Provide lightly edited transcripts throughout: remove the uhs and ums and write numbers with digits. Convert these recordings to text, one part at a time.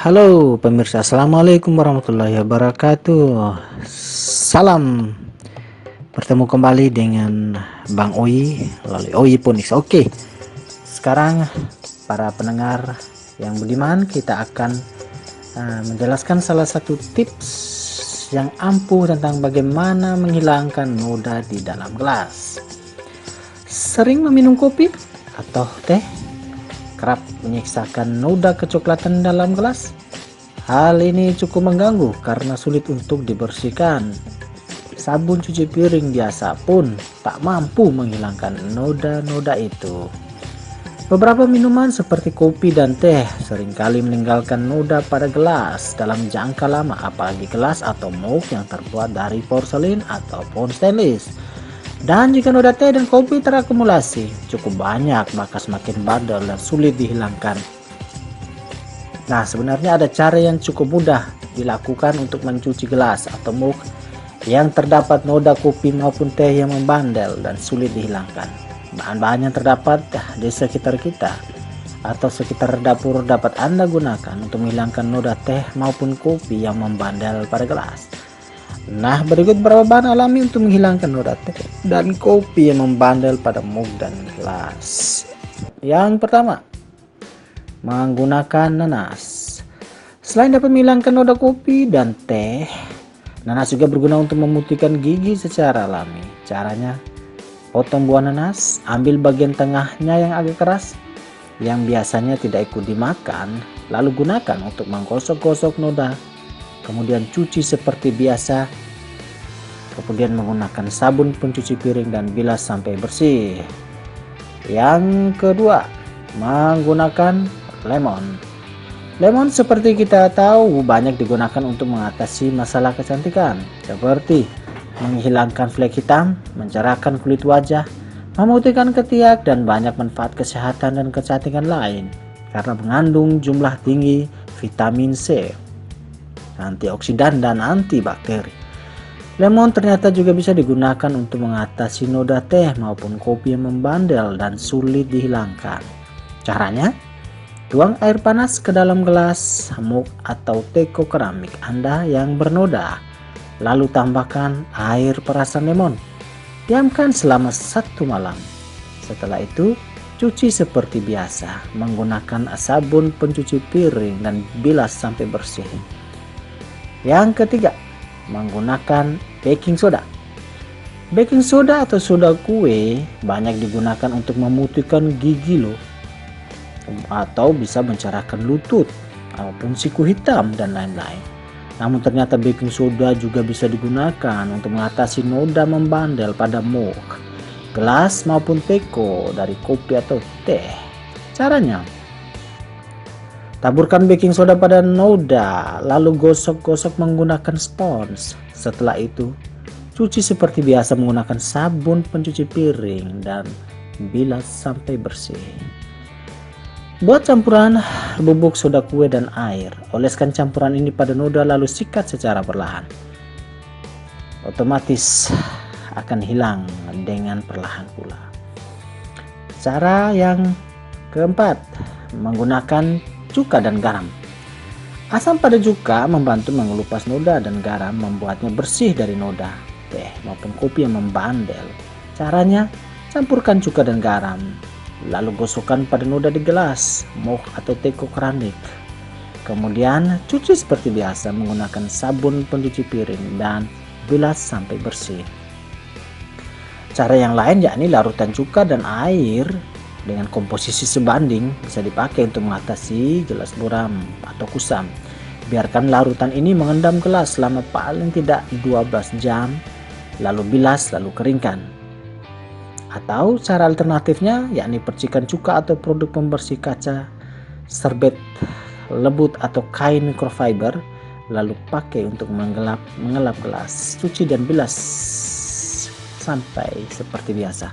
Halo pemirsa, assalamualaikum warahmatullahi wabarakatuh. Salam, bertemu kembali dengan Bang Oi melalui Oi Phonics. Oke, sekarang para pendengar yang budiman, kita akan menjelaskan salah satu tips yang ampuh tentang bagaimana menghilangkan noda di dalam gelas. Sering meminum kopi atau teh kerap menyisakan noda kecoklatan dalam gelas. Hal ini cukup mengganggu karena sulit untuk dibersihkan. Sabun cuci piring biasa pun tak mampu menghilangkan noda-noda itu. Beberapa minuman seperti kopi dan teh seringkali meninggalkan noda pada gelas dalam jangka lama, apalagi gelas atau mug yang terbuat dari porselin ataupun stainless. Dan jika noda teh dan kopi terakumulasi cukup banyak, maka semakin bandel dan sulit dihilangkan. Nah, sebenarnya ada cara yang cukup mudah dilakukan untuk mencuci gelas atau mug yang terdapat noda kopi maupun teh yang membandel dan sulit dihilangkan. Bahan-bahan yang terdapat di sekitar kita atau sekitar dapur dapat Anda gunakan untuk menghilangkan noda teh maupun kopi yang membandel pada gelas. Nah, berikut beberapa bahan alami untuk menghilangkan noda teh dan kopi yang membandel pada mug dan gelas. Yang pertama, menggunakan nanas. Selain dapat menghilangkan noda kopi dan teh, nanas juga berguna untuk memutihkan gigi secara alami. Caranya, potong buah nanas, ambil bagian tengahnya yang agak keras, yang biasanya tidak ikut dimakan, lalu gunakan untuk menggosok-gosok noda. Kemudian cuci seperti biasa, kemudian menggunakan sabun pencuci piring dan bilas sampai bersih. Yang kedua, menggunakan lemon. Lemon seperti kita tahu banyak digunakan untuk mengatasi masalah kecantikan, seperti menghilangkan flek hitam, mencerahkan kulit wajah, memutihkan ketiak, dan banyak manfaat kesehatan dan kecantikan lain karena mengandung jumlah tinggi vitamin C, antioksidan, dan antibakteri. Lemon ternyata juga bisa digunakan untuk mengatasi noda teh maupun kopi yang membandel dan sulit dihilangkan. Caranya, tuang air panas ke dalam gelas, mug atau teko keramik Anda yang bernoda, lalu tambahkan air perasan lemon. Diamkan selama 1 malam. Setelah itu, cuci seperti biasa menggunakan sabun pencuci piring dan bilas sampai bersih. Yang ketiga, menggunakan baking soda. Baking soda atau soda kue banyak digunakan untuk memutihkan gigi loh, atau bisa mencerahkan lutut maupun siku hitam dan lain-lain. Namun ternyata baking soda juga bisa digunakan untuk mengatasi noda membandel pada mug, gelas maupun teko dari kopi atau teh. Caranya, taburkan baking soda pada noda, lalu gosok-gosok menggunakan spons. Setelah itu, cuci seperti biasa menggunakan sabun pencuci piring dan bilas sampai bersih. Buat campuran bubuk soda kue dan air. Oleskan campuran ini pada noda lalu sikat secara perlahan. Otomatis akan hilang dengan perlahan pula. Cara yang keempat, menggunakan cuka dan garam. Asam pada cuka membantu mengelupas noda dan garam membuatnya bersih dari noda teh maupun kopi yang membandel. Caranya, campurkan cuka dan garam, lalu gosokkan pada noda di gelas, mug atau teko keramik. Kemudian cuci seperti biasa menggunakan sabun pencuci piring dan bilas sampai bersih. Cara yang lain yakni larutan cuka dan air dengan komposisi sebanding bisa dipakai untuk mengatasi gelas buram atau kusam. Biarkan larutan ini mengendam gelas selama paling tidak 12 jam, lalu bilas, lalu keringkan. Atau cara alternatifnya yakni percikan cuka atau produk pembersih kaca, serbet lembut atau kain microfiber, lalu pakai untuk mengelap gelas. Cuci dan bilas sampai seperti biasa.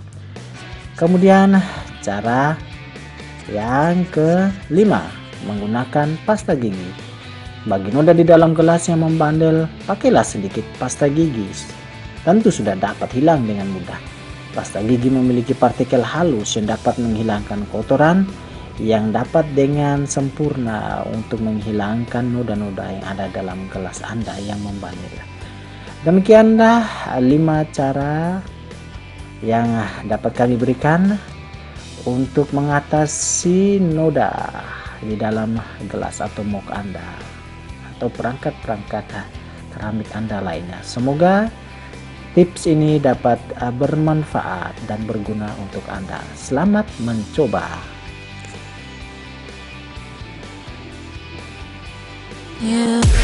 Kemudian cara yang kelima, menggunakan pasta gigi. Bagi noda di dalam gelas yang membandel, pakailah sedikit pasta gigi. Tentu sudah dapat hilang dengan mudah. Pasta gigi memiliki partikel halus yang dapat menghilangkan kotoran yang dapat dengan sempurna untuk menghilangkan noda-noda yang ada dalam gelas Anda yang membanil. Demikianlah 5 cara yang dapat kami berikan untuk mengatasi noda di dalam gelas atau mug Anda atau perangkat-perangkat keramik Anda lainnya. Semoga tips ini dapat bermanfaat dan berguna untuk Anda. Selamat mencoba. You